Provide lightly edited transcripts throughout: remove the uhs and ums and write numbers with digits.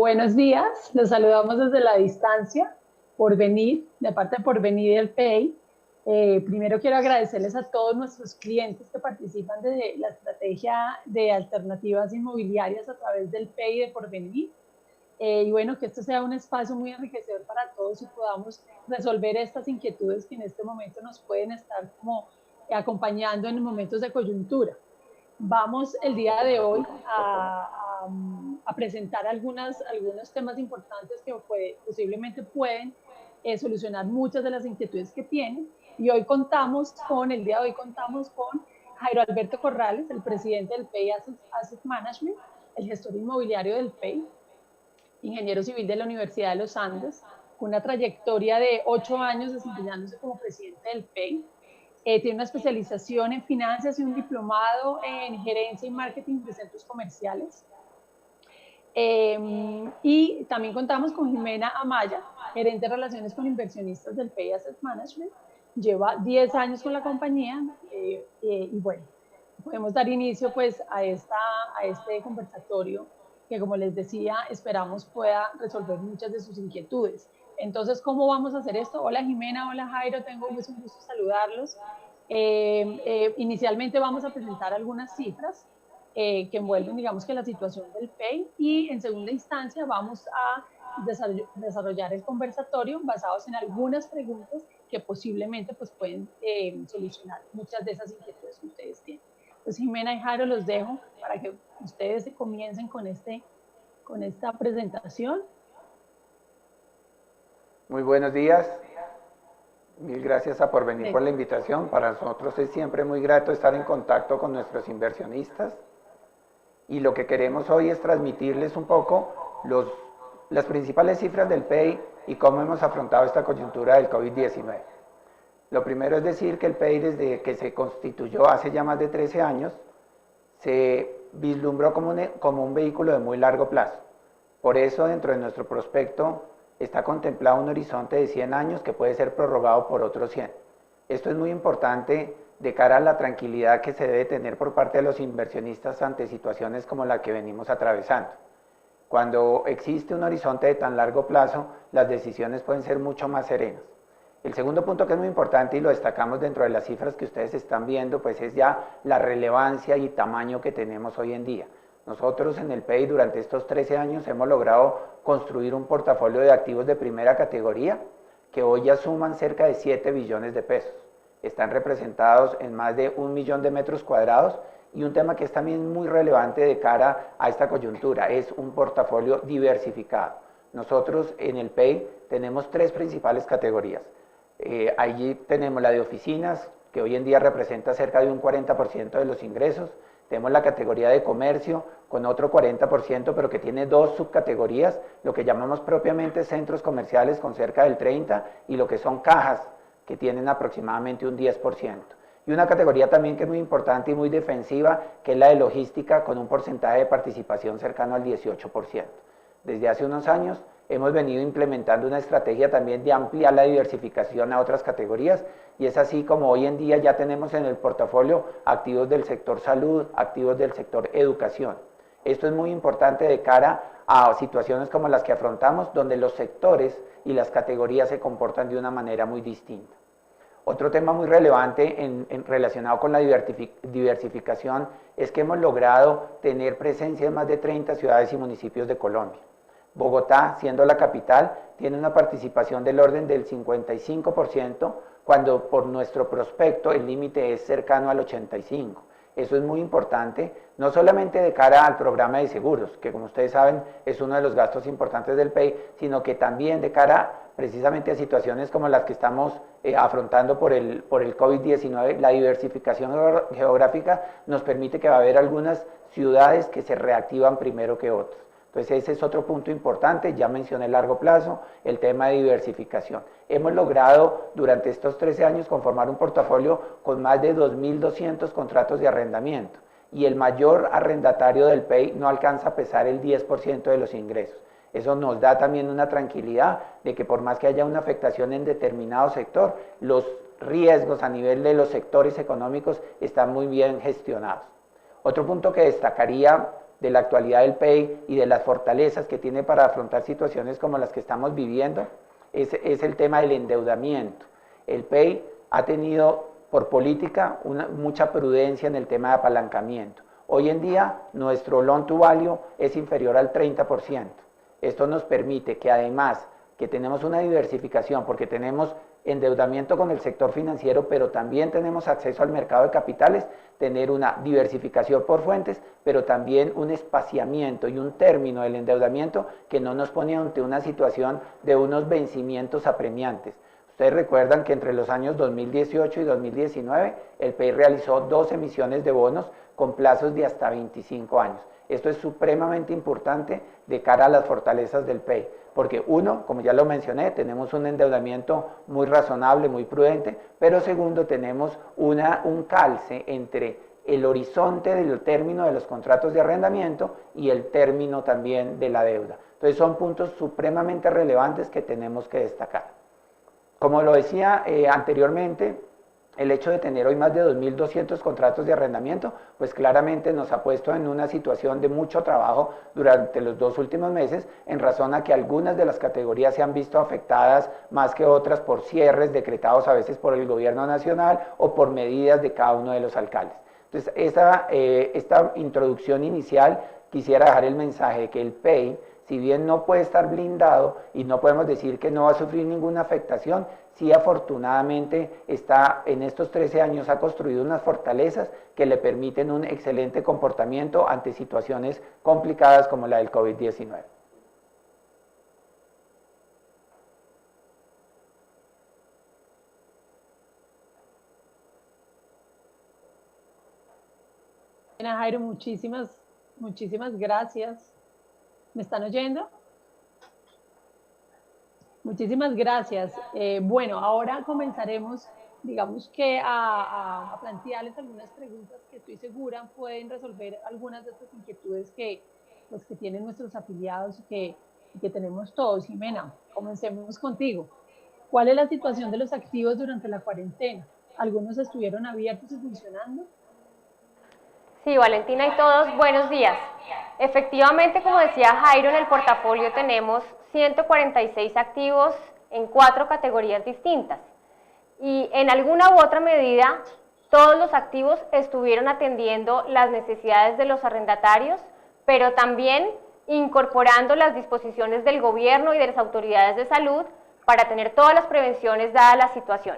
Buenos días, los saludamos desde la distancia, Porvenir, de parte de Porvenir del PEI. Primero quiero agradecerles a todos nuestros clientes que participan de la estrategia de alternativas inmobiliarias a través del PEI de Porvenir. Y bueno, que esto sea un espacio muy enriquecedor para todos y podamos resolver estas inquietudes que en este momento nos pueden estar como acompañando en momentos de coyuntura. Vamos el día de hoy a presentar algunos temas importantes que posiblemente pueden solucionar muchas de las inquietudes que tienen. Y el día de hoy contamos con Jairo Alberto Corrales, el presidente del PEI Asset Management, el gestor inmobiliario del PEI, ingeniero civil de la Universidad de los Andes, con una trayectoria de 8 años desempeñándose como presidente del PEI. Tiene una especialización en finanzas y un diplomado en gerencia y marketing de centros comerciales. Y también contamos con Jimena Amaya, gerente de relaciones con inversionistas del PEI Asset Management. Lleva 10 años con la compañía y bueno, podemos dar inicio pues a este conversatorio que, como les decía, esperamos pueda resolver muchas de sus inquietudes. Entonces, ¿cómo vamos a hacer esto? Hola Jimena, hola Jairo, tengo un gusto saludarlos. Inicialmente vamos a presentar algunas cifras que envuelven, digamos, que la situación del PEI, y en segunda instancia vamos a desarrollar el conversatorio basados en algunas preguntas que posiblemente pues, pueden solucionar muchas de esas inquietudes que ustedes tienen. Entonces, Jimena y Jairo, los dejo para que ustedes comiencen con esta presentación. Muy buenos días. Mil gracias a Porvenir por la invitación. Para nosotros es siempre muy grato estar en contacto con nuestros inversionistas. Y lo que queremos hoy es transmitirles un poco las principales cifras del PEI y cómo hemos afrontado esta coyuntura del COVID-19. Lo primero es decir que el PEI, desde que se constituyó hace ya más de 13 años, se vislumbró como un vehículo de muy largo plazo. Por eso, dentro de nuestro prospecto está contemplado un horizonte de 100 años que puede ser prorrogado por otros 100. Esto es muy importante de cara a la tranquilidad que se debe tener por parte de los inversionistas ante situaciones como la que venimos atravesando. Cuando existe un horizonte de tan largo plazo, las decisiones pueden ser mucho más serenas. El segundo punto que es muy importante y lo destacamos dentro de las cifras que ustedes están viendo, pues es ya la relevancia y tamaño que tenemos hoy en día. Nosotros en el PEI durante estos 13 años hemos logrado construir un portafolio de activos de primera categoría que hoy ya suman cerca de 7 billones de pesos. Están representados en más de 1 millón de metros cuadrados y un tema que es también muy relevante de cara a esta coyuntura es un portafolio diversificado. Nosotros en el PEI tenemos 3 principales categorías. Allí tenemos la de oficinas, que hoy en día representa cerca de un 40% de los ingresos. Tenemos la categoría de comercio con otro 40%, pero que tiene 2 subcategorías, lo que llamamos propiamente centros comerciales con cerca del 30% y lo que son cajas, que tienen aproximadamente un 10%. Y una categoría también que es muy importante y muy defensiva, que es la de logística, con un porcentaje de participación cercano al 18%. Desde hace unos años hemos venido implementando una estrategia también de ampliar la diversificación a otras categorías, y es así como hoy en día ya tenemos en el portafolio activos del sector salud, activos del sector educación. Esto es muy importante de cara a situaciones como las que afrontamos, donde los sectores y las categorías se comportan de una manera muy distinta. Otro tema muy relevante relacionado con la diversificación es que hemos logrado tener presencia en más de 30 ciudades y municipios de Colombia. Bogotá, siendo la capital, tiene una participación del orden del 55%, cuando por nuestro prospecto el límite es cercano al 85%. Eso es muy importante, no solamente de cara al programa de seguros, que como ustedes saben es uno de los gastos importantes del PEI, sino que también de cara precisamente a situaciones como las que estamos afrontando por el COVID-19, la diversificación geográfica nos permite que va a haber algunas ciudades que se reactivan primero que otras. Entonces ese es otro punto importante, ya mencioné el largo plazo, el tema de diversificación. Hemos logrado durante estos 13 años conformar un portafolio con más de 2.200 contratos de arrendamiento, y el mayor arrendatario del PEI no alcanza a pesar el 10% de los ingresos. Eso nos da también una tranquilidad de que por más que haya una afectación en determinado sector, los riesgos a nivel de los sectores económicos están muy bien gestionados. Otro punto que destacaría de la actualidad del PEI y de las fortalezas que tiene para afrontar situaciones como las que estamos viviendo, es el tema del endeudamiento. El PEI ha tenido por política mucha prudencia en el tema de apalancamiento. Hoy en día nuestro loan to value es inferior al 30%. Esto nos permite que además que tenemos una diversificación, porque tenemos endeudamiento con el sector financiero, pero también tenemos acceso al mercado de capitales, tener una diversificación por fuentes, pero también un espaciamiento y un término del endeudamiento que no nos pone ante una situación de unos vencimientos apremiantes. Ustedes recuerdan que entre los años 2018 y 2019 el PEI realizó 2 emisiones de bonos con plazos de hasta 25 años. Esto es supremamente importante de cara a las fortalezas del PEI, porque uno, como ya lo mencioné, tenemos un endeudamiento muy razonable, muy prudente, pero segundo, tenemos un calce entre el horizonte del término de los contratos de arrendamiento y el término también de la deuda. Entonces son puntos supremamente relevantes que tenemos que destacar. Como lo decía anteriormente, el hecho de tener hoy más de 2.200 contratos de arrendamiento, pues claramente nos ha puesto en una situación de mucho trabajo durante los 2 últimos meses, en razón a que algunas de las categorías se han visto afectadas más que otras por cierres decretados a veces por el gobierno nacional o por medidas de cada uno de los alcaldes. Entonces, esta introducción inicial, quisiera dejar el mensaje de que el PEI, si bien no puede estar blindado y no podemos decir que no va a sufrir ninguna afectación, sí afortunadamente está en estos 13 años ha construido unas fortalezas que le permiten un excelente comportamiento ante situaciones complicadas como la del COVID-19. Jairo, muchísimas gracias. ¿Me están oyendo? Muchísimas gracias. Bueno, ahora comenzaremos, digamos que a plantearles algunas preguntas que estoy segura pueden resolver algunas de estas inquietudes que tienen nuestros afiliados y que tenemos todos. Jimena, comencemos contigo. ¿Cuál es la situación de los activos durante la cuarentena? ¿Algunos estuvieron abiertos y funcionando? Sí, Valentina y todos, buenos días. Efectivamente, como decía Jairo, en el portafolio tenemos 146 activos en 4 categorías distintas. Y en alguna u otra medida, todos los activos estuvieron atendiendo las necesidades de los arrendatarios, pero también incorporando las disposiciones del gobierno y de las autoridades de salud para tener todas las prevenciones dada la situación.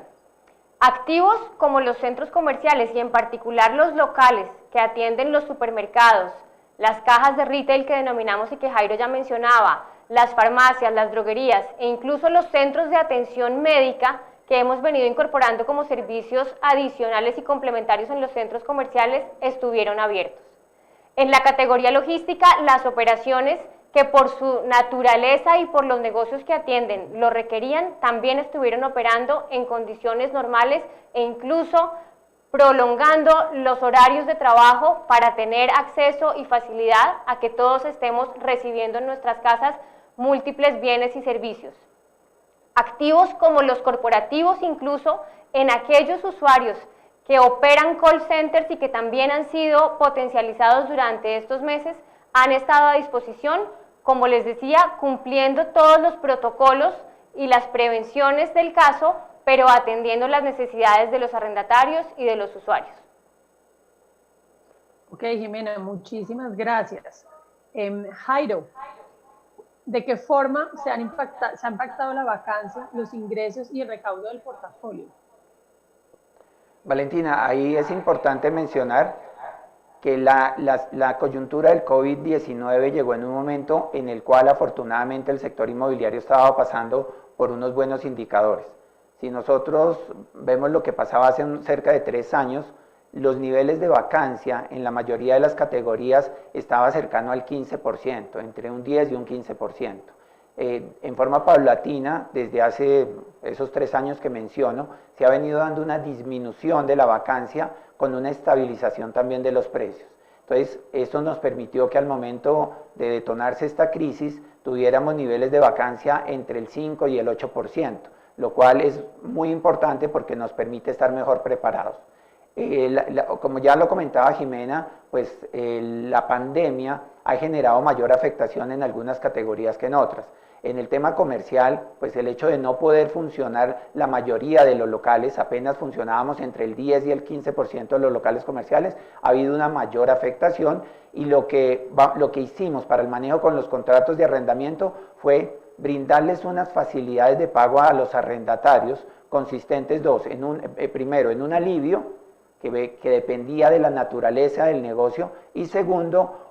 Activos como los centros comerciales y en particular los locales que atienden los supermercados, las cajas de retail que denominamos y que Jairo ya mencionaba, las farmacias, las droguerías e incluso los centros de atención médica que hemos venido incorporando como servicios adicionales y complementarios en los centros comerciales estuvieron abiertos. En la categoría logística, las operaciones que por su naturaleza y por los negocios que atienden lo requerían, también estuvieron operando en condiciones normales e incluso prolongando los horarios de trabajo para tener acceso y facilidad a que todos estemos recibiendo en nuestras casas múltiples bienes y servicios. Activos como los corporativos, incluso en aquellos usuarios que operan call centers y que también han sido potencializados durante estos meses, han estado a disposición, como les decía, cumpliendo todos los protocolos y las prevenciones del caso, pero atendiendo las necesidades de los arrendatarios y de los usuarios. Ok, Jimena, muchísimas gracias. Jairo, ¿de qué forma se ha impactado la vacancia, los ingresos y el recaudo del portafolio? Valentina, ahí es importante mencionar que la coyuntura del COVID-19 llegó en un momento en el cual afortunadamente el sector inmobiliario estaba pasando por unos buenos indicadores. Si nosotros vemos lo que pasaba hace cerca de 3 años, los niveles de vacancia en la mayoría de las categorías estaba cercano al 15%, entre un 10 y un 15%. En forma paulatina, desde hace esos 3 años que menciono, se ha venido dando una disminución de la vacancia con una estabilización también de los precios. Entonces, esto nos permitió que al momento de detonarse esta crisis, tuviéramos niveles de vacancia entre el 5 y el 8%, lo cual es muy importante porque nos permite estar mejor preparados. Como ya lo comentaba Jimena, pues la pandemia ha generado mayor afectación en algunas categorías que en otras. En el tema comercial, pues el hecho de no poder funcionar la mayoría de los locales, apenas funcionábamos entre el 10 y el 15% de los locales comerciales, ha habido una mayor afectación y lo que hicimos para el manejo con los contratos de arrendamiento fue brindarles unas facilidades de pago a los arrendatarios consistentes primero en un alivio que dependía de la naturaleza del negocio y segundo,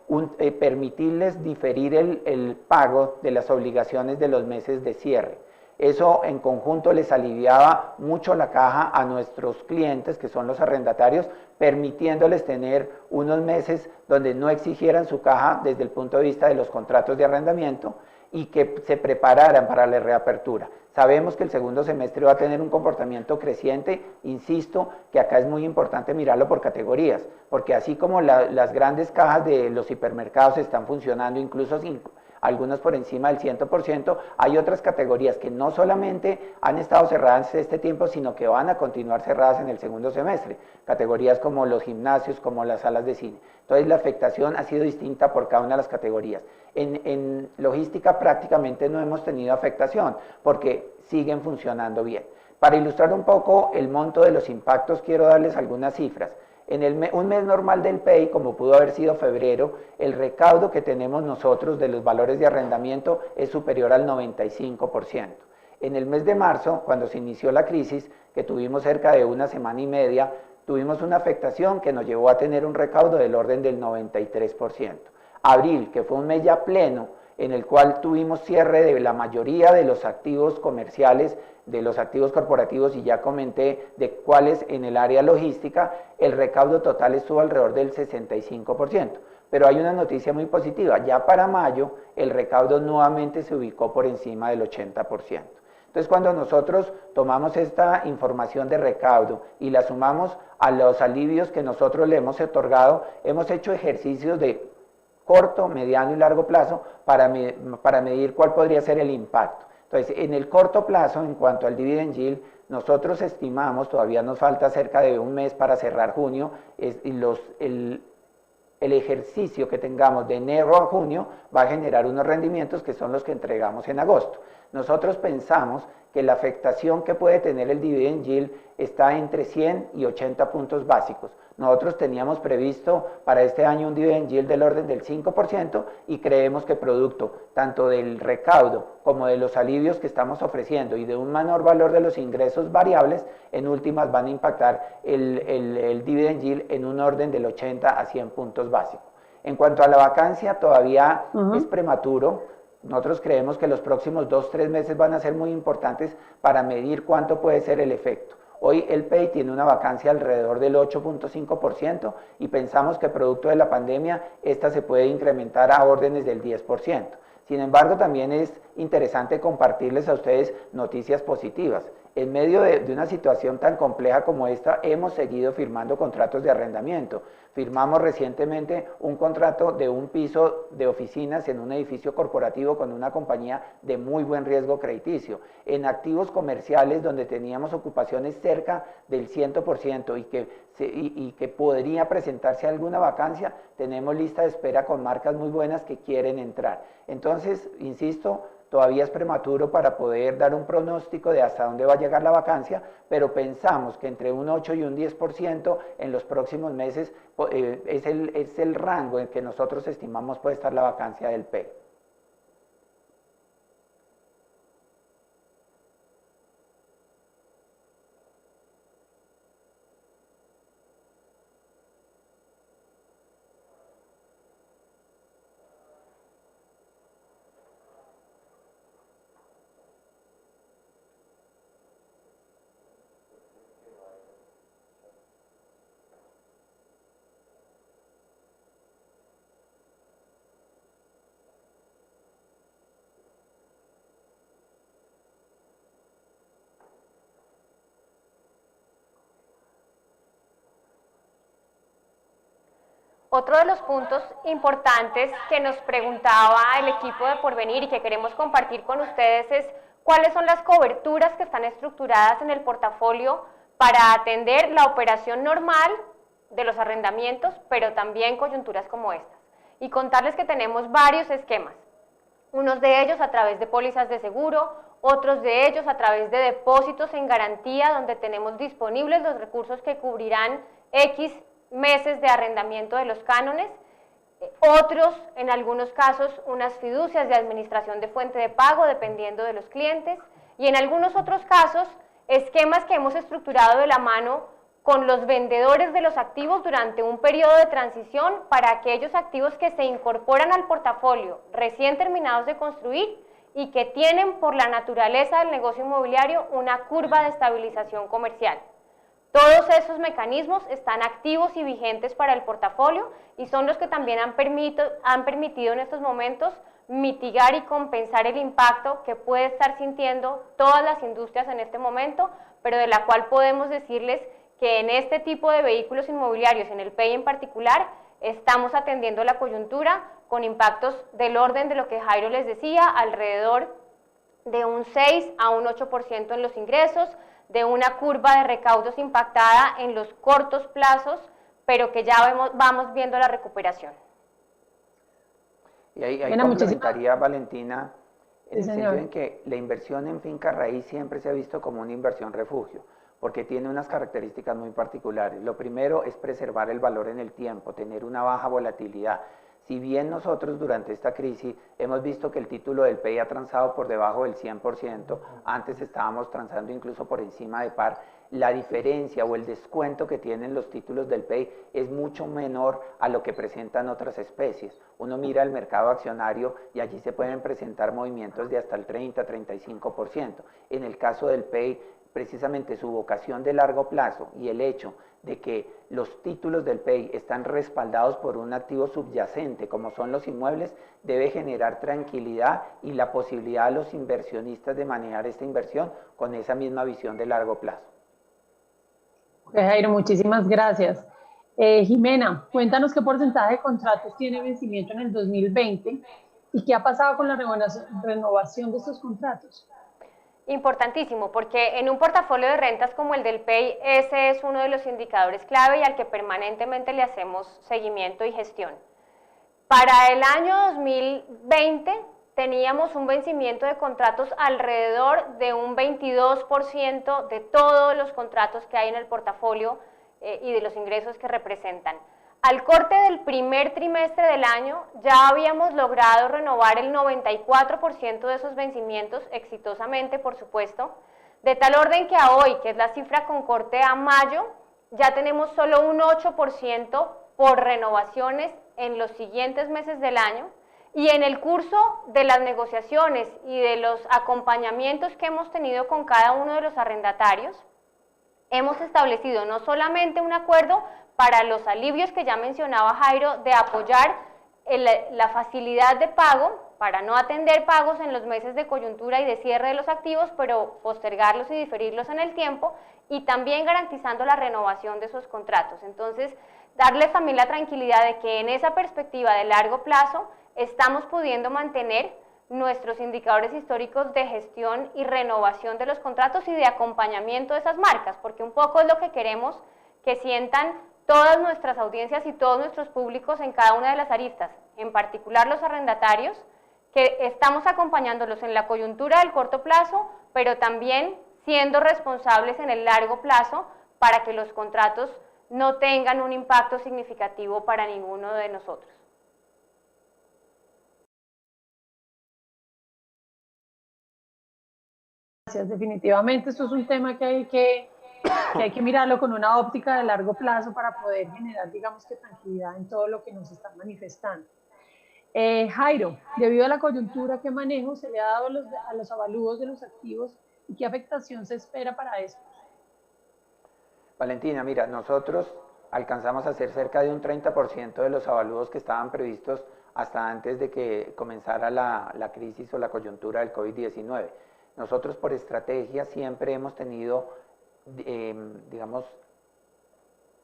permitirles diferir el pago de las obligaciones de los meses de cierre. Eso en conjunto les aliviaba mucho la caja a nuestros clientes, que son los arrendatarios, permitiéndoles tener unos meses donde no exigieran su caja desde el punto de vista de los contratos de arrendamiento y que se prepararan para la reapertura. Sabemos que el segundo semestre va a tener un comportamiento creciente, insisto que acá es muy importante mirarlo por categorías, porque así como las grandes cajas de los hipermercados están funcionando, incluso algunos por encima del 100%, hay otras categorías que no solamente han estado cerradas este tiempo, sino que van a continuar cerradas en el segundo semestre, categorías como los gimnasios, como las salas de cine. Entonces la afectación ha sido distinta por cada una de las categorías. En logística prácticamente no hemos tenido afectación, porque siguen funcionando bien. Para ilustrar un poco el monto de los impactos, quiero darles algunas cifras. En un mes normal del PEI, como pudo haber sido febrero, el recaudo que tenemos nosotros de los valores de arrendamiento es superior al 95%. En el mes de marzo, cuando se inició la crisis, que tuvimos cerca de una semana y media, tuvimos una afectación que nos llevó a tener un recaudo del orden del 93%. Abril, que fue un mes ya pleno, en el cual tuvimos cierre de la mayoría de los activos comerciales, de los activos corporativos, y ya comenté de cuáles en el área logística, el recaudo total estuvo alrededor del 65%. Pero hay una noticia muy positiva, ya para mayo el recaudo nuevamente se ubicó por encima del 80%. Entonces, cuando nosotros tomamos esta información de recaudo y la sumamos a los alivios que nosotros le hemos otorgado, hemos hecho ejercicios de corto, mediano y largo plazo para medir cuál podría ser el impacto. Entonces, en el corto plazo, en cuanto al dividend yield, nosotros estimamos, todavía nos falta cerca de un mes para cerrar junio, el ejercicio que tengamos de enero a junio va a generar unos rendimientos que son los que entregamos en agosto. Nosotros pensamos que la afectación que puede tener el dividend yield está entre 100 y 80 puntos básicos. Nosotros teníamos previsto para este año un dividend yield del orden del 5% y creemos que producto tanto del recaudo como de los alivios que estamos ofreciendo y de un menor valor de los ingresos variables, en últimas van a impactar el dividend yield en un orden del 80 a 100 puntos básicos. En cuanto a la vacancia, todavía es prematuro. Nosotros creemos que los próximos 2-3 meses van a ser muy importantes para medir cuánto puede ser el efecto. Hoy el PEI tiene una vacancia alrededor del 8.5% y pensamos que producto de la pandemia esta se puede incrementar a órdenes del 10%. Sin embargo, también es interesante compartirles a ustedes noticias positivas. En medio de una situación tan compleja como esta, hemos seguido firmando contratos de arrendamiento. Firmamos recientemente un contrato de un piso de oficinas en un edificio corporativo con una compañía de muy buen riesgo crediticio. En activos comerciales donde teníamos ocupaciones cerca del 100% y que podría presentarse alguna vacancia, tenemos lista de espera con marcas muy buenas que quieren entrar. Entonces, insisto, todavía es prematuro para poder dar un pronóstico de hasta dónde va a llegar la vacancia, pero pensamos que entre un 8 y un 10% en los próximos meses es el rango en que nosotros estimamos puede estar la vacancia del PEI. Otro de los puntos importantes que nos preguntaba el equipo de Porvenir y que queremos compartir con ustedes es cuáles son las coberturas que están estructuradas en el portafolio para atender la operación normal de los arrendamientos, pero también coyunturas como estas. Y contarles que tenemos varios esquemas, unos de ellos a través de pólizas de seguro, otros de ellos a través de depósitos en garantía, donde tenemos disponibles los recursos que cubrirán X meses de arrendamiento de los cánones, otros, en algunos casos, unas fiducias de administración de fuente de pago, dependiendo de los clientes, y en algunos otros casos, esquemas que hemos estructurado de la mano con los vendedores de los activos durante un periodo de transición para aquellos activos que se incorporan al portafolio recién terminados de construir y que tienen por la naturaleza del negocio inmobiliario una curva de estabilización comercial. Todos esos mecanismos están activos y vigentes para el portafolio y son los que también han permitido en estos momentos mitigar y compensar el impacto que puede estar sintiendo todas las industrias en este momento, pero de la cual podemos decirles que en este tipo de vehículos inmobiliarios, en el PEI en particular, estamos atendiendo la coyuntura con impactos del orden de lo que Jairo les decía, alrededor de un 6 a un 8% en los ingresos, de una curva de recaudos impactada en los cortos plazos, pero que ya vamos viendo la recuperación. Y ahí complementaría, Valentina, en el sentido en que la inversión en finca raíz siempre se ha visto como una inversión refugio, porque tiene unas características muy particulares. Lo primero es preservar el valor en el tiempo, tener una baja volatilidad. Si bien nosotros durante esta crisis hemos visto que el título del PEI ha transado por debajo del 100%, antes estábamos transando incluso por encima de par, la diferencia o el descuento que tienen los títulos del PEI es mucho menor a lo que presentan otras especies. Uno mira el mercado accionario y allí se pueden presentar movimientos de hasta el 30-35%. En el caso del PEI, precisamente su vocación de largo plazo y el hecho de que los títulos del PEI están respaldados por un activo subyacente como son los inmuebles, debe generar tranquilidad y la posibilidad a los inversionistas de manejar esta inversión con esa misma visión de largo plazo. Jairo, muchísimas gracias. Jimena, cuéntanos qué porcentaje de contratos tiene vencimiento en el 2020 y qué ha pasado con la renovación de estos contratos. Importantísimo, porque en un portafolio de rentas como el del PEI, ese es uno de los indicadores clave y al que permanentemente le hacemos seguimiento y gestión. Para el año 2020 teníamos un vencimiento de contratos alrededor de un 22% de todos los contratos que hay en el portafolio y de los ingresos que representan. Al corte del primer trimestre del año ya habíamos logrado renovar el 94% de esos vencimientos exitosamente, por supuesto, de tal orden que a hoy, que es la cifra con corte a mayo, ya tenemos solo un 8% por renovaciones en los siguientes meses del año y en el curso de las negociaciones y de los acompañamientos que hemos tenido con cada uno de los arrendatarios, hemos establecido no solamente un acuerdo para los alivios que ya mencionaba Jairo, de apoyar la facilidad de pago, para no atender pagos en los meses de coyuntura y de cierre de los activos, pero postergarlos y diferirlos en el tiempo, y también garantizando la renovación de esos contratos. Entonces, darles también la tranquilidad de que en esa perspectiva de largo plazo estamos pudiendo mantener nuestros indicadores históricos de gestión y renovación de los contratos y de acompañamiento de esas marcas, porque un poco es lo que queremos que sientan todas nuestras audiencias y todos nuestros públicos en cada una de las aristas, en particular los arrendatarios, que estamos acompañándolos en la coyuntura del corto plazo, pero también siendo responsables en el largo plazo para que los contratos no tengan un impacto significativo para ninguno de nosotros. Gracias, definitivamente esto es un tema que hay que mirarlo con una óptica de largo plazo para poder generar, digamos que tranquilidad en todo lo que nos están manifestando. Jairo, debido a la coyuntura, ¿qué manejo se le ha dado a los avalúos de los activos y qué afectación se espera para esto? Valentina, mira, nosotros alcanzamos a hacer cerca de un 30% de los avalúos que estaban previstos hasta antes de que comenzara la crisis o la coyuntura del COVID-19. Nosotros por estrategia siempre hemos tenido, digamos,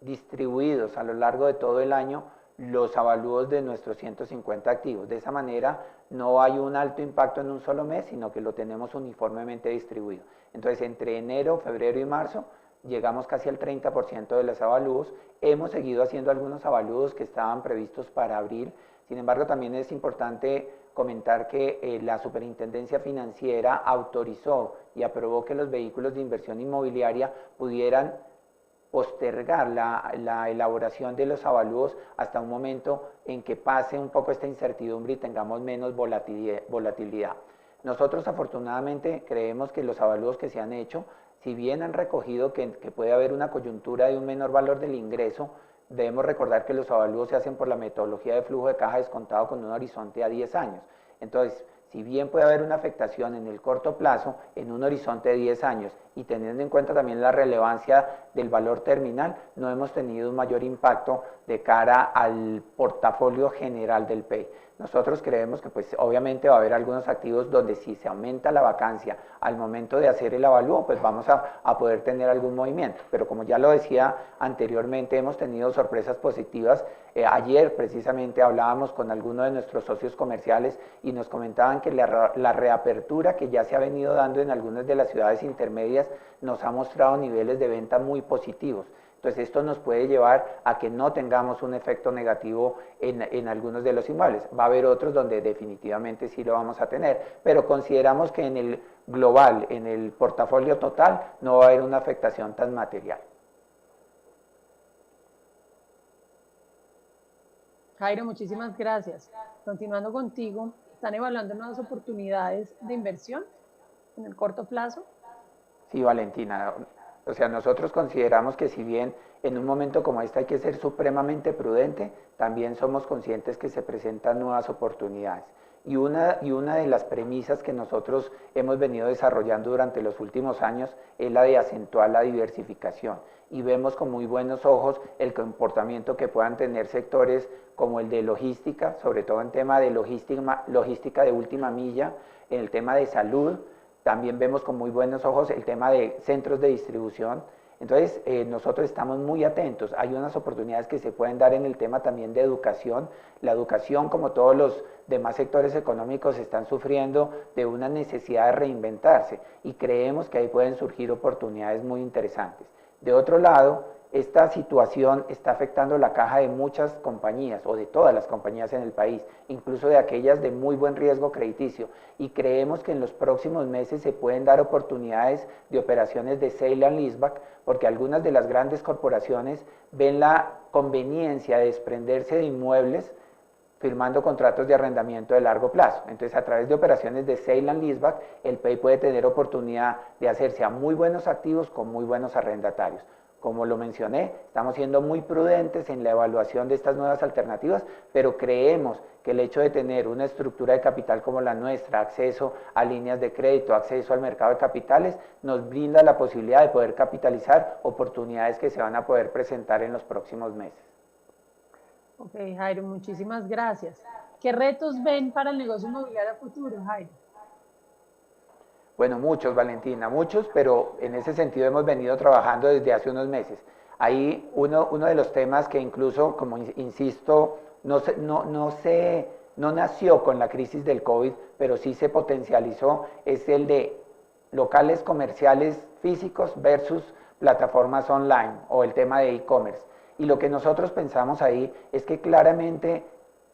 distribuidos a lo largo de todo el año los avalúos de nuestros 150 activos. De esa manera no hay un alto impacto en un solo mes, sino que lo tenemos uniformemente distribuido. Entonces, entre enero, febrero y marzo, llegamos casi al 30% de los avalúos. Hemos seguido haciendo algunos avalúos que estaban previstos para abril. Sin embargo, también es importante comentar que la Superintendencia Financiera autorizó y aprobó que los vehículos de inversión inmobiliaria pudieran postergar la elaboración de los avalúos hasta un momento en que pase un poco esta incertidumbre y tengamos menos volatilidad. Nosotros afortunadamente creemos que los avalúos que se han hecho, si bien han recogido que puede haber una coyuntura de un menor valor del ingreso, debemos recordar que los avalúos se hacen por la metodología de flujo de caja descontado con un horizonte a 10 años. Entonces, si bien puede haber una afectación en el corto plazo, en un horizonte de 10 años, y teniendo en cuenta también la relevancia del valor terminal, no hemos tenido un mayor impacto de cara al portafolio general del PEI. Nosotros creemos que pues obviamente va a haber algunos activos donde si se aumenta la vacancia al momento de hacer el avalúo, pues vamos a poder tener algún movimiento. Pero como ya lo decía anteriormente, hemos tenido sorpresas positivas. Ayer precisamente hablábamos con algunos de nuestros socios comerciales y nos comentaban que la reapertura que ya se ha venido dando en algunas de las ciudades intermedias nos ha mostrado niveles de venta muy positivos. Entonces esto nos puede llevar a que no tengamos un efecto negativo en algunos de los inmuebles. Va a haber otros donde definitivamente sí lo vamos a tener, pero consideramos que en el global, en el portafolio total, no va a haber una afectación tan material. Jairo, muchísimas gracias. Continuando contigo, ¿están evaluando nuevas oportunidades de inversión en el corto plazo? Sí, Valentina. O sea, nosotros consideramos que si bien en un momento como este hay que ser supremamente prudente, también somos conscientes que se presentan nuevas oportunidades. Y una de las premisas que nosotros hemos venido desarrollando durante los últimos años es la de acentuar la diversificación. Y vemos con muy buenos ojos el comportamiento que puedan tener sectores como el de logística, sobre todo en tema de logística de última milla, en el tema de salud. También vemos con muy buenos ojos el tema de centros de distribución. Entonces, nosotros estamos muy atentos. Hay unas oportunidades que se pueden dar en el tema también de educación. La educación, como todos los demás sectores económicos, están sufriendo de una necesidad de reinventarse y creemos que ahí pueden surgir oportunidades muy interesantes. De otro lado, esta situación está afectando la caja de muchas compañías o de todas las compañías en el país, incluso de aquellas de muy buen riesgo crediticio, y creemos que en los próximos meses se pueden dar oportunidades de operaciones de sale and leaseback, porque algunas de las grandes corporaciones ven la conveniencia de desprenderse de inmuebles firmando contratos de arrendamiento de largo plazo. Entonces, a través de operaciones de sale and leaseback, el PEI puede tener oportunidad de hacerse a muy buenos activos con muy buenos arrendatarios. Como lo mencioné, estamos siendo muy prudentes en la evaluación de estas nuevas alternativas, pero creemos que el hecho de tener una estructura de capital como la nuestra, acceso a líneas de crédito, acceso al mercado de capitales, nos brinda la posibilidad de poder capitalizar oportunidades que se van a poder presentar en los próximos meses. Ok, Jairo, muchísimas gracias. ¿Qué retos ven para el negocio inmobiliario a futuro, Jairo? Bueno, muchos, Valentina, muchos, pero en ese sentido hemos venido trabajando desde hace unos meses. Ahí uno de los temas que incluso, como insisto, no nació con la crisis del COVID, pero sí se potencializó, es el de locales comerciales físicos versus plataformas online o el tema de e-commerce. Y lo que nosotros pensamos ahí es que claramente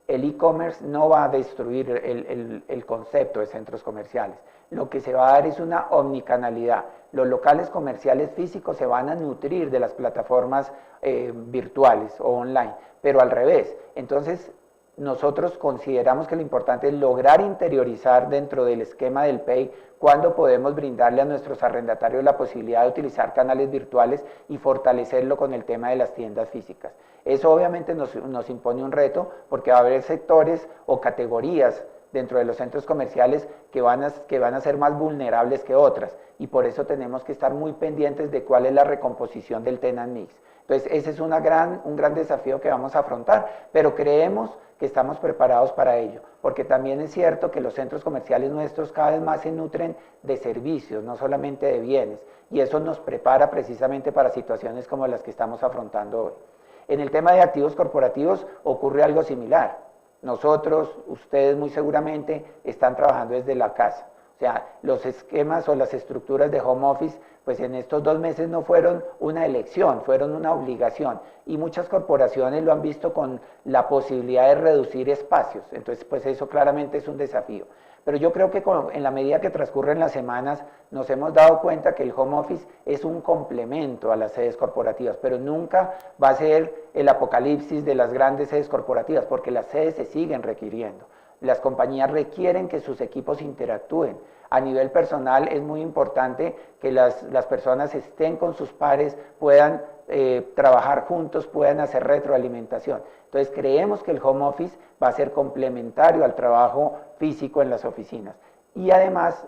el e-commerce no va a destruir el concepto de centros comerciales. Lo que se va a dar es una omnicanalidad. Los locales comerciales físicos se van a nutrir de las plataformas virtuales o online, pero al revés. Entonces, nosotros consideramos que lo importante es lograr interiorizar dentro del esquema del PEI cuando podemos brindarle a nuestros arrendatarios la posibilidad de utilizar canales virtuales y fortalecerlo con el tema de las tiendas físicas. Eso obviamente nos impone un reto porque va a haber sectores o categorías dentro de los centros comerciales que van a ser más vulnerables que otras y por eso tenemos que estar muy pendientes de cuál es la recomposición del tenant mix. Entonces ese es un gran desafío que vamos a afrontar, pero creemos que estamos preparados para ello, porque también es cierto que los centros comerciales nuestros cada vez más se nutren de servicios, no solamente de bienes, y eso nos prepara precisamente para situaciones como las que estamos afrontando hoy. En el tema de activos corporativos ocurre algo similar. Nosotros, ustedes muy seguramente, están trabajando desde la casa. O sea, los esquemas o las estructuras de home office pues en estos 2 meses no fueron una elección, fueron una obligación, y muchas corporaciones lo han visto con la posibilidad de reducir espacios, entonces pues eso claramente es un desafío. Pero yo creo que en la medida que transcurren las semanas nos hemos dado cuenta que el home office es un complemento a las sedes corporativas, pero nunca va a ser el apocalipsis de las grandes sedes corporativas, porque las sedes se siguen requiriendo. Las compañías requieren que sus equipos interactúen. A nivel personal es muy importante que las personas estén con sus pares, puedan trabajar juntos, puedan hacer retroalimentación. Entonces creemos que el home office va a ser complementario al trabajo físico en las oficinas. Y además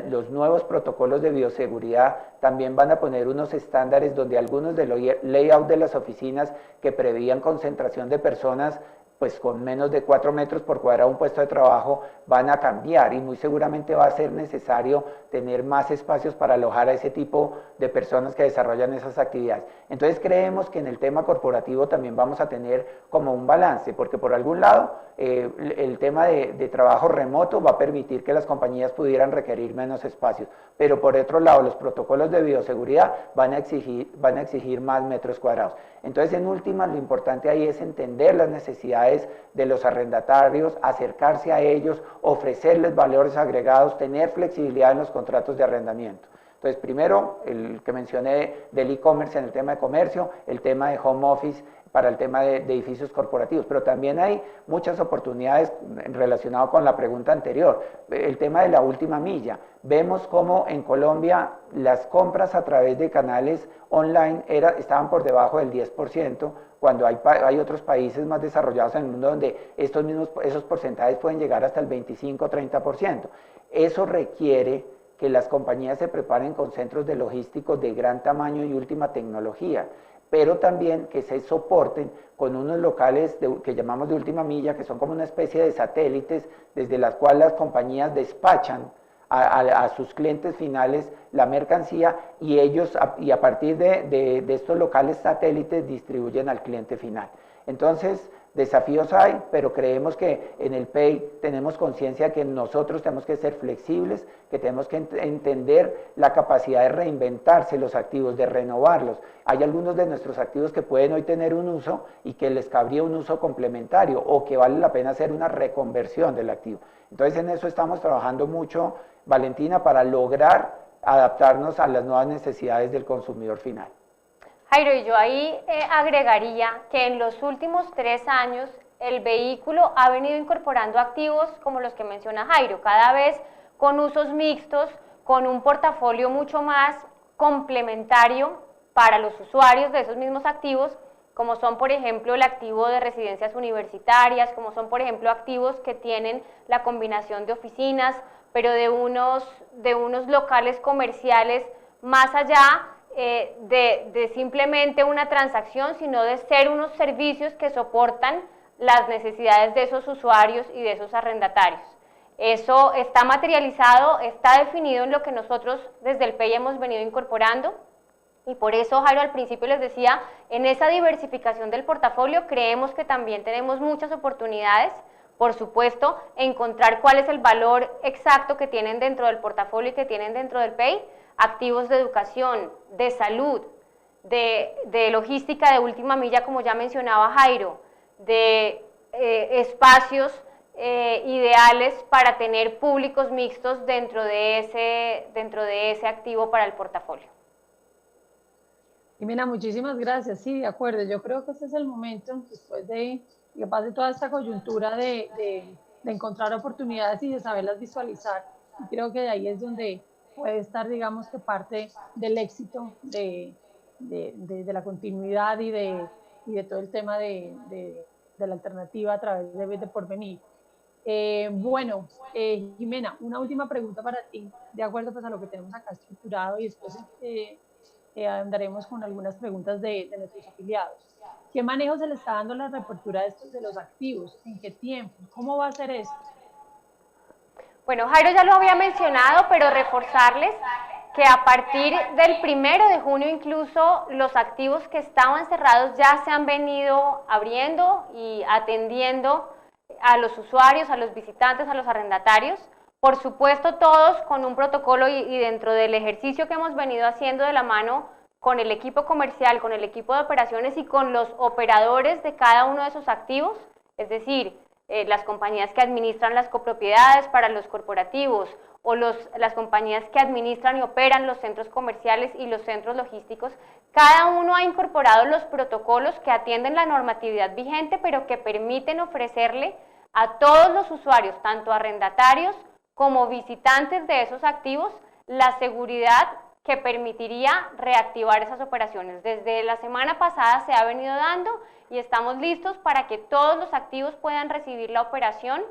los nuevos protocolos de bioseguridad también van a poner unos estándares donde algunos de los layouts de las oficinas que prevían concentración de personas pues con menos de 4 metros por cuadrado un puesto de trabajo van a cambiar, y muy seguramente va a ser necesario tener más espacios para alojar a ese tipo de personas que desarrollan esas actividades. Entonces creemos que en el tema corporativo también vamos a tener como un balance, porque por algún lado el tema de trabajo remoto va a permitir que las compañías pudieran requerir menos espacios, pero por otro lado los protocolos de bioseguridad van a exigir más metros cuadrados. Entonces en última lo importante ahí es entender las necesidades de los arrendatarios, acercarse a ellos, ofrecerles valores agregados, tener flexibilidad en los contratos de arrendamiento. Entonces, primero, el que mencioné del e-commerce en el tema de comercio, el tema de home office para el tema de edificios corporativos, pero también hay muchas oportunidades relacionadas con la pregunta anterior, el tema de la última milla. Vemos cómo en Colombia las compras a través de canales online estaban por debajo del 10%, cuando hay otros países más desarrollados en el mundo donde esos porcentajes pueden llegar hasta el 25-30%. Eso requiere que las compañías se preparen con centros de logísticos de gran tamaño y última tecnología, pero también que se soporten con unos locales que llamamos de última milla, que son como una especie de satélites desde las cuales las compañías despachan a sus clientes finales la mercancía, y ellos a partir de estos locales satélites distribuyen al cliente final. Entonces, desafíos hay, pero creemos que en el PEI tenemos conciencia que nosotros tenemos que ser flexibles, que tenemos que entender la capacidad de reinventarse los activos, de renovarlos. Hay algunos de nuestros activos que pueden hoy tener un uso y que les cabría un uso complementario, o que vale la pena hacer una reconversión del activo. Entonces en eso estamos trabajando mucho, Valentina, para lograr adaptarnos a las nuevas necesidades del consumidor final. Jairo, y yo ahí agregaría que en los últimos 3 años el vehículo ha venido incorporando activos como los que menciona Jairo, cada vez con usos mixtos, con un portafolio mucho más complementario para los usuarios de esos mismos activos, como son por ejemplo el activo de residencias universitarias, como son por ejemplo activos que tienen la combinación de oficinas, pero de unos locales comerciales más allá de simplemente una transacción, sino de ser unos servicios que soportan las necesidades de esos usuarios y de esos arrendatarios. Eso está materializado, está definido en lo que nosotros desde el PEI hemos venido incorporando, y por eso, Jairo, al principio les decía, en esa diversificación del portafolio creemos que también tenemos muchas oportunidades. Por supuesto, encontrar cuál es el valor exacto que tienen dentro del portafolio y que tienen dentro del PEI, activos de educación, de salud, de logística de última milla, como ya mencionaba Jairo, de espacios ideales para tener públicos mixtos dentro de ese activo para el portafolio. Jimena, muchísimas gracias. Sí, de acuerdo. Yo creo que este es el momento, después de que pase toda esta coyuntura de encontrar oportunidades y de saberlas visualizar. Y creo que de ahí es donde puede estar, digamos, que parte del éxito de la continuidad y de todo el tema de la alternativa a través de Porvenir. Bueno, Jimena, una última pregunta para ti, de acuerdo pues a lo que tenemos acá estructurado, y después andaremos con algunas preguntas de nuestros afiliados. ¿Qué manejo se le está dando a la reapertura de los activos? ¿En qué tiempo? ¿Cómo va a ser esto? Bueno, Jairo ya lo había mencionado, pero reforzarles que a partir del 1 de junio incluso los activos que estaban cerrados ya se han venido abriendo y atendiendo a los usuarios, a los visitantes, a los arrendatarios. Por supuesto, todos con un protocolo y dentro del ejercicio que hemos venido haciendo de la mano con el equipo comercial, con el equipo de operaciones y con los operadores de cada uno de esos activos, es decir, las compañías que administran las copropiedades para los corporativos o las compañías que administran y operan los centros comerciales y los centros logísticos, cada uno ha incorporado los protocolos que atienden la normatividad vigente, pero que permiten ofrecerle a todos los usuarios, tanto arrendatarios como visitantes de esos activos, la seguridad que permitiría reactivar esas operaciones. Desde la semana pasada se ha venido dando y estamos listos para que todos los activos puedan recibir la operación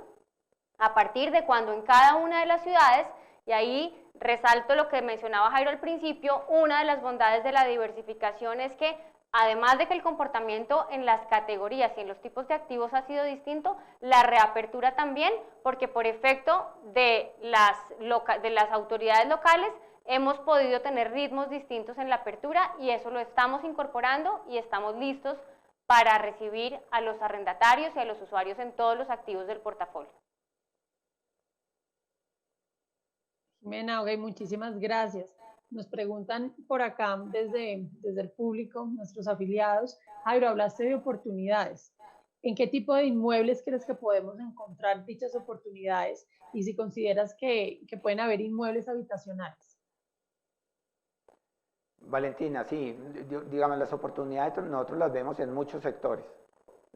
a partir de cuando en cada una de las ciudades, y ahí resalto lo que mencionaba Jairo al principio, una de las bondades de la diversificación es que además de que el comportamiento en las categorías y en los tipos de activos ha sido distinto, la reapertura también, porque por efecto de las autoridades locales hemos podido tener ritmos distintos en la apertura y eso lo estamos incorporando y estamos listos para recibir a los arrendatarios y a los usuarios en todos los activos del portafolio. Jimena, ok, muchísimas gracias. Nos preguntan por acá desde el público, nuestros afiliados, Jairo, hablaste de oportunidades. ¿En qué tipo de inmuebles crees que podemos encontrar dichas oportunidades? Y si consideras que pueden haber inmuebles habitacionales. Valentina, sí, digamos, las oportunidades nosotros las vemos en muchos sectores.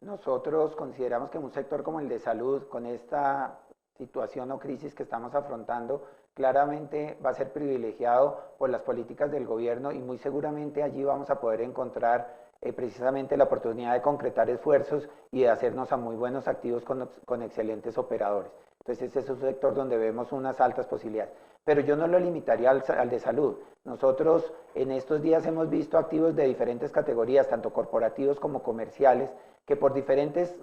Nosotros consideramos que un sector como el de salud, con esta situación o crisis que estamos afrontando, claramente va a ser privilegiado por las políticas del gobierno y muy seguramente allí vamos a poder encontrar precisamente la oportunidad de concretar esfuerzos y de hacernos a muy buenos activos con excelentes operadores. Entonces ese es un sector donde vemos unas altas posibilidades. Pero yo no lo limitaría al de salud. Nosotros en estos días hemos visto activos de diferentes categorías, tanto corporativos como comerciales, que por diferentes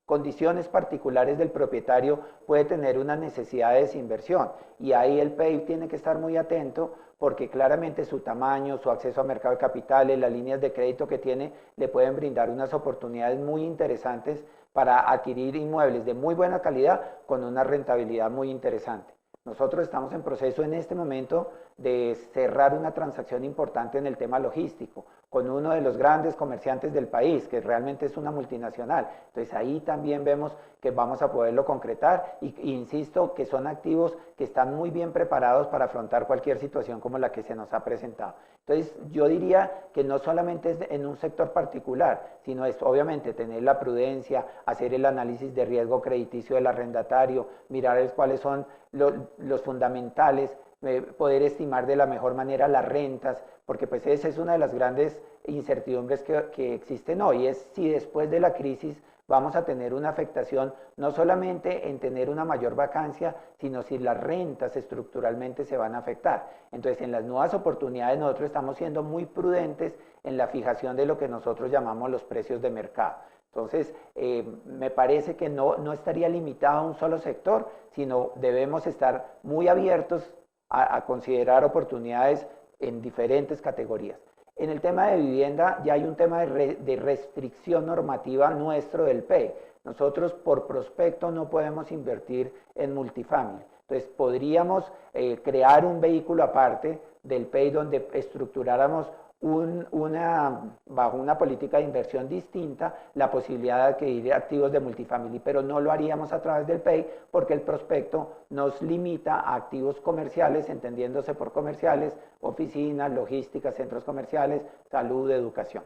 condiciones particulares del propietario puede tener una necesidad de desinversión y ahí el PEI tiene que estar muy atento porque claramente su tamaño, su acceso a mercado de capitales, las líneas de crédito que tiene le pueden brindar unas oportunidades muy interesantes para adquirir inmuebles de muy buena calidad con una rentabilidad muy interesante. Nosotros estamos en proceso en este momento de cerrar una transacción importante en el tema logístico con uno de los grandes comerciantes del país, que realmente es una multinacional. Entonces ahí también vemos que vamos a poderlo concretar y insisto que son activos que están muy bien preparados para afrontar cualquier situación como la que se nos ha presentado. Entonces yo diría que no solamente es en un sector particular, sino es obviamente tener la prudencia, hacer el análisis de riesgo crediticio del arrendatario, mirar cuáles son los fundamentales, poder estimar de la mejor manera las rentas, porque pues esa es una de las grandes incertidumbres que existen hoy, es si después de la crisis vamos a tener una afectación no solamente en tener una mayor vacancia, sino si las rentas estructuralmente se van a afectar. Entonces en las nuevas oportunidades nosotros estamos siendo muy prudentes en la fijación de lo que nosotros llamamos los precios de mercado. Entonces, me parece que no estaría limitado a un solo sector, sino debemos estar muy abiertos a considerar oportunidades en diferentes categorías. En el tema de vivienda ya hay un tema de restricción normativa nuestro del PEI. Nosotros por prospecto no podemos invertir en multifamily. Entonces podríamos crear un vehículo aparte del PEI donde estructuráramos bajo una política de inversión distinta la posibilidad de adquirir activos de multifamily, pero no lo haríamos a través del PEI porque el prospecto nos limita a activos comerciales, entendiéndose por comerciales, oficinas, logísticas, centros comerciales, salud, educación.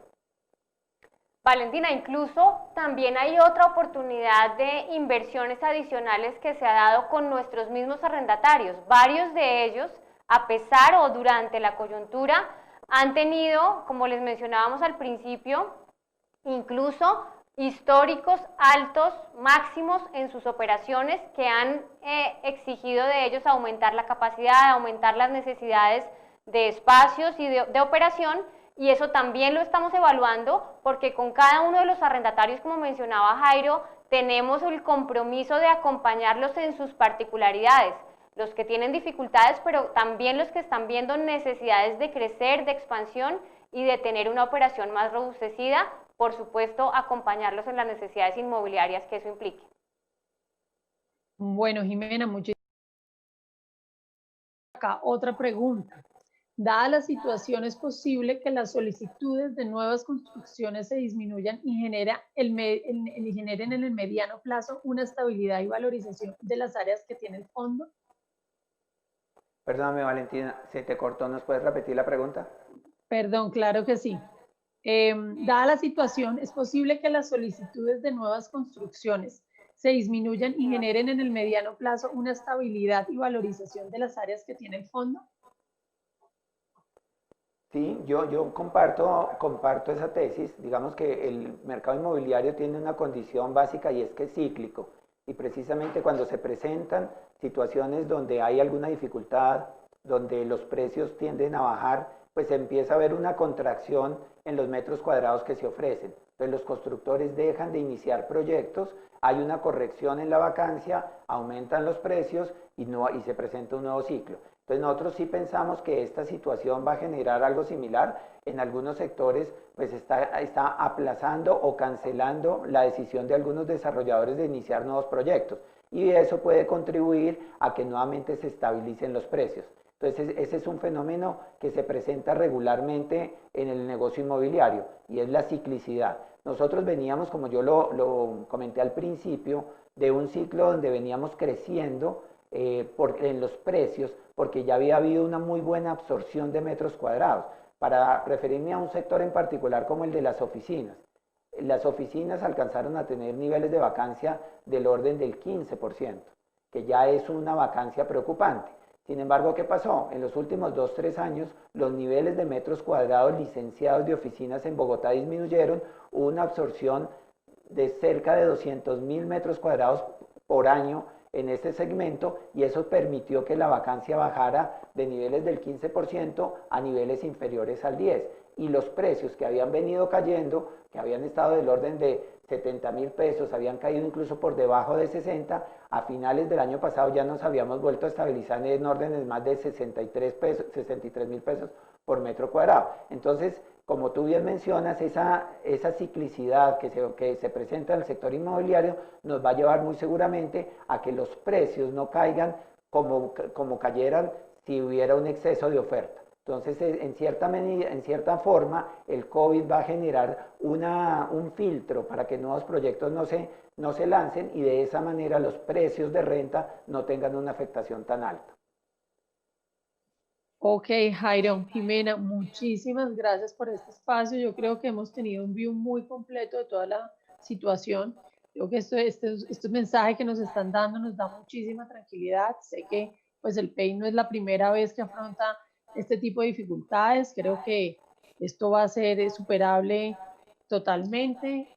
Valentina, incluso también hay otra oportunidad de inversiones adicionales que se ha dado con nuestros mismos arrendatarios. Varios de ellos, a pesar o durante la coyuntura, han tenido, como les mencionábamos al principio, incluso históricos altos máximos en sus operaciones que han exigido de ellos aumentar la capacidad, aumentar las necesidades de espacios y de operación, y eso también lo estamos evaluando porque con cada uno de los arrendatarios, como mencionaba Jairo, tenemos el compromiso de acompañarlos en sus particularidades. Los que tienen dificultades, pero también los que están viendo necesidades de crecer, de expansión y de tener una operación más robustecida, por supuesto, acompañarlos en las necesidades inmobiliarias que eso implique. Bueno, Jimena, muchísimas gracias. Acá otra pregunta. Dada la situación, ¿es posible que las solicitudes de nuevas construcciones se disminuyan y generen en el mediano plazo una estabilidad y valorización de las áreas que tiene el fondo? Perdóname, Valentina, se te cortó, ¿nos puedes repetir la pregunta? Perdón, claro que sí. Dada la situación, ¿es posible que las solicitudes de nuevas construcciones se disminuyan y generen en el mediano plazo una estabilidad y valorización de las áreas que tiene el fondo? Sí, yo comparto esa tesis. Digamos que el mercado inmobiliario tiene una condición básica y es que es cíclico. Y precisamente cuando se presentan situaciones donde hay alguna dificultad, donde los precios tienden a bajar, pues empieza a haber una contracción en los metros cuadrados que se ofrecen. Entonces los constructores dejan de iniciar proyectos, hay una corrección en la vacancia, aumentan los precios y se presenta un nuevo ciclo. Entonces nosotros sí pensamos que esta situación va a generar algo similar. En algunos sectores pues está aplazando o cancelando la decisión de algunos desarrolladores de iniciar nuevos proyectos y eso puede contribuir a que nuevamente se estabilicen los precios. Entonces ese es un fenómeno que se presenta regularmente en el negocio inmobiliario y es la ciclicidad. Nosotros veníamos, como yo lo comenté al principio, de un ciclo donde veníamos creciendo en los precios porque ya había habido una muy buena absorción de metros cuadrados. Para referirme a un sector en particular como el de las oficinas alcanzaron a tener niveles de vacancia del orden del 15%, que ya es una vacancia preocupante. Sin embargo, ¿qué pasó? En los últimos 2, 3 años, los niveles de metros cuadrados licenciados de oficinas en Bogotá disminuyeron, hubo una absorción de cerca de 200.000 metros cuadrados por año en este segmento y eso permitió que la vacancia bajara de niveles del 15% a niveles inferiores al 10%. Y los precios que habían venido cayendo, que habían estado del orden de 70.000 pesos, habían caído incluso por debajo de 60, a finales del año pasado ya nos habíamos vuelto a estabilizar en órdenes más de 63.000 pesos por metro cuadrado. Entonces, como tú bien mencionas, esa ciclicidad que se presenta en el sector inmobiliario nos va a llevar muy seguramente a que los precios no caigan como cayeran si hubiera un exceso de oferta. Entonces, en cierta medida, en cierta forma, el COVID va a generar un filtro para que nuevos proyectos no se lancen y de esa manera los precios de renta no tengan una afectación tan alta. Ok, Jairo, Jimena, muchísimas gracias por este espacio. Yo creo que hemos tenido un view muy completo de toda la situación. Creo que este mensaje que nos están dando nos da muchísima tranquilidad. Sé que pues el PEI no es la primera vez que afronta este tipo de dificultades. Creo que esto va a ser superable totalmente.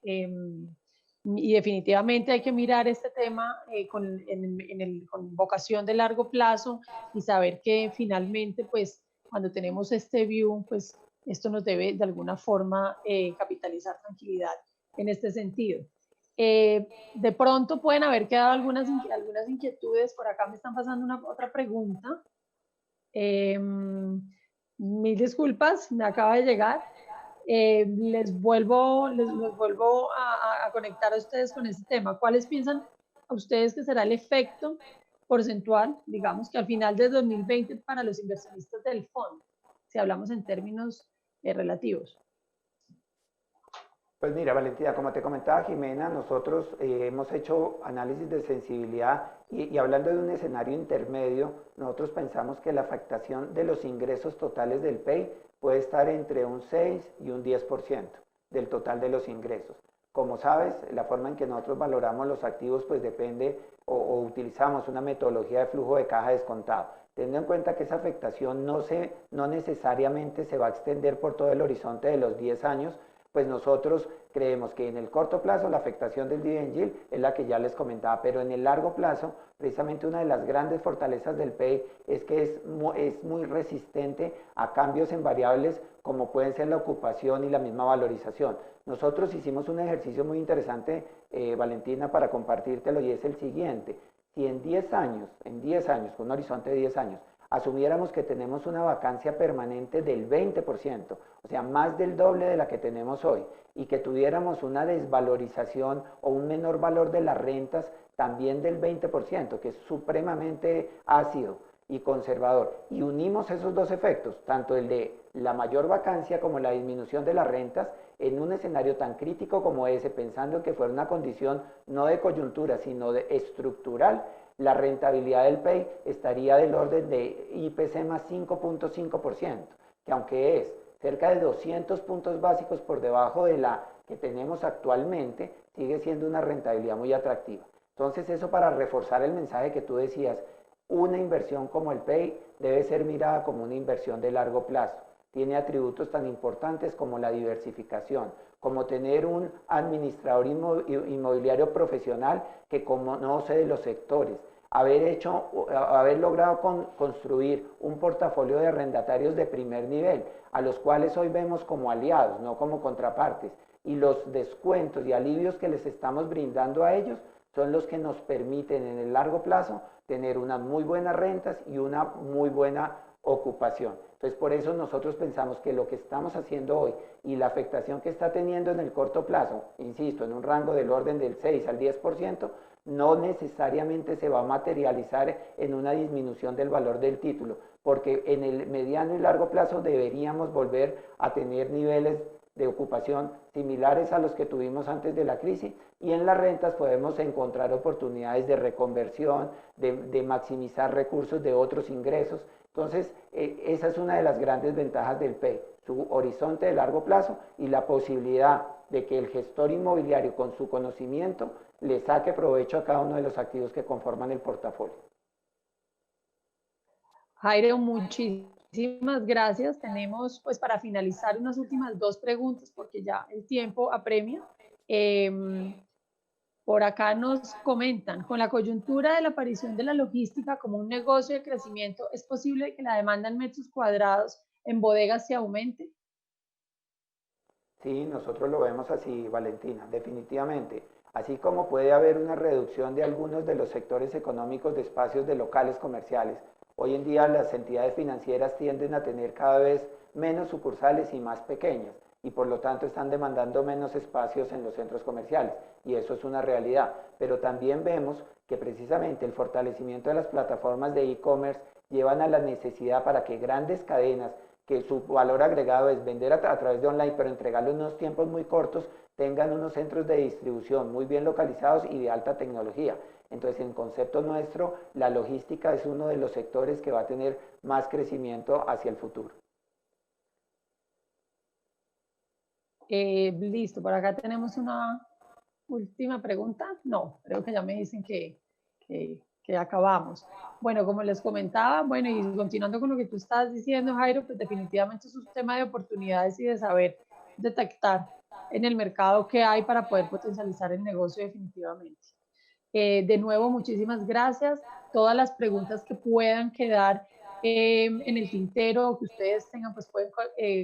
Y definitivamente hay que mirar este tema con vocación de largo plazo y saber que finalmente, pues, cuando tenemos este view, pues, esto nos debe de alguna forma capitalizar tranquilidad en este sentido. De pronto pueden haber quedado algunas inquietudes, por acá me están pasando otra pregunta. Mil disculpas, me acaba de llegar. Les vuelvo a conectar a ustedes con este tema. ¿Cuáles piensan a ustedes que será el efecto porcentual, digamos, que al final de 2020 para los inversionistas del fondo, si hablamos en términos relativos? Pues mira, Valentina, como te comentaba Jimena, nosotros hemos hecho análisis de sensibilidad y hablando de un escenario intermedio, nosotros pensamos que la afectación de los ingresos totales del PEI puede estar entre un 6 y un 10% del total de los ingresos. Como sabes, la forma en que nosotros valoramos los activos pues depende o utilizamos una metodología de flujo de caja descontado. Teniendo en cuenta que esa afectación no necesariamente se va a extender por todo el horizonte de los 10 años, pues nosotros creemos que en el corto plazo la afectación del dividend yield es la que ya les comentaba, pero en el largo plazo, precisamente una de las grandes fortalezas del PEI es que es muy resistente a cambios en variables como pueden ser la ocupación y la misma valorización. Nosotros hicimos un ejercicio muy interesante, Valentina, para compartírtelo y es el siguiente. Si en 10 años, con un horizonte de 10 años, asumiéramos que tenemos una vacancia permanente del 20%, o sea, más del doble de la que tenemos hoy, y que tuviéramos una desvalorización o un menor valor de las rentas también del 20%, que es supremamente ácido y conservador, y unimos esos dos efectos, tanto el de la mayor vacancia como la disminución de las rentas, en un escenario tan crítico como ese, pensando que fuera una condición no de coyuntura, sino de estructural, la rentabilidad del PEI estaría del orden de IPC más 5.5%, que aunque es cerca de 200 puntos básicos por debajo de la que tenemos actualmente, sigue siendo una rentabilidad muy atractiva. Entonces, eso para reforzar el mensaje que tú decías, una inversión como el PEI debe ser mirada como una inversión de largo plazo. Tiene atributos tan importantes como la diversificación, como tener un administrador inmobiliario profesional que conoce de los sectores, haber logrado construir un portafolio de arrendatarios de primer nivel, a los cuales hoy vemos como aliados, no como contrapartes, y los descuentos y alivios que les estamos brindando a ellos son los que nos permiten en el largo plazo tener unas muy buenas rentas y una muy buena ocupación. Entonces, por eso nosotros pensamos que lo que estamos haciendo hoy y la afectación que está teniendo en el corto plazo, insisto, en un rango del orden del 6 al 10%, no necesariamente se va a materializar en una disminución del valor del título, porque en el mediano y largo plazo deberíamos volver a tener niveles de ocupación similares a los que tuvimos antes de la crisis, y en las rentas podemos encontrar oportunidades de reconversión, de maximizar recursos de otros ingresos. Entonces, esa es una de las grandes ventajas del PEI, su horizonte de largo plazo y la posibilidad de que el gestor inmobiliario con su conocimiento le saque provecho a cada uno de los activos que conforman el portafolio. Jairo, muchísimas gracias. Tenemos, pues, para finalizar, unas últimas dos preguntas, porque ya el tiempo apremia. Por acá nos comentan, con la coyuntura de la aparición de la logística como un negocio de crecimiento, ¿es posible que la demanda en metros cuadrados en bodegas se aumente? Sí, nosotros lo vemos así, Valentina, definitivamente. Así como puede haber una reducción de algunos de los sectores económicos de espacios de locales comerciales, hoy en día las entidades financieras tienden a tener cada vez menos sucursales y más pequeñas, y por lo tanto están demandando menos espacios en los centros comerciales, y eso es una realidad. Pero también vemos que precisamente el fortalecimiento de las plataformas de e-commerce llevan a la necesidad para que grandes cadenas, que su valor agregado es vender a través de online, pero entregarlo en unos tiempos muy cortos, tengan unos centros de distribución muy bien localizados y de alta tecnología. Entonces, en concepto nuestro, la logística es uno de los sectores que va a tener más crecimiento hacia el futuro. Listo, por acá tenemos una última pregunta. No, creo que ya me dicen que acabamos. Bueno, como les comentaba, bueno, y continuando con lo que tú estás diciendo, Jairo, pues definitivamente es un tema de oportunidades y de saber detectar en el mercado qué hay para poder potencializar el negocio definitivamente. De nuevo, muchísimas gracias. Todas las preguntas que puedan quedar en el tintero o que ustedes tengan, pues pueden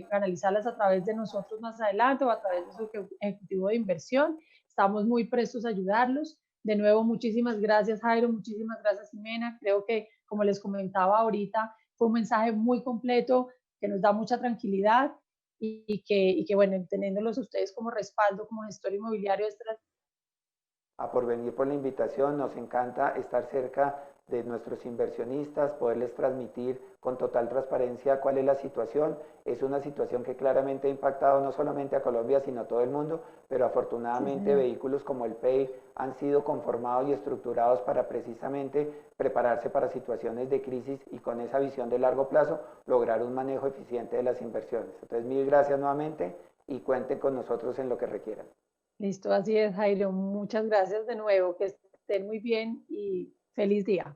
canalizarlas a través de nosotros más adelante o a través de su ejecutivo de inversión. Estamos muy prestos a ayudarlos. De nuevo, muchísimas gracias, Jairo, muchísimas gracias, Jimena. Creo que, como les comentaba ahorita, fue un mensaje muy completo que nos da mucha tranquilidad y que bueno, teniéndolos a ustedes como respaldo, como gestor inmobiliario, A Porvenir por la invitación, nos encanta estar cerca de nuestros inversionistas, poderles transmitir con total transparencia cuál es la situación. Es una situación que claramente ha impactado no solamente a Colombia, sino a todo el mundo, pero afortunadamente vehículos como el PEI han sido conformados y estructurados para precisamente prepararse para situaciones de crisis y con esa visión de largo plazo lograr un manejo eficiente de las inversiones. Entonces, mil gracias nuevamente y cuenten con nosotros en lo que requieran. Listo, así es, Jairo. Muchas gracias de nuevo. Que estén muy bien y feliz día.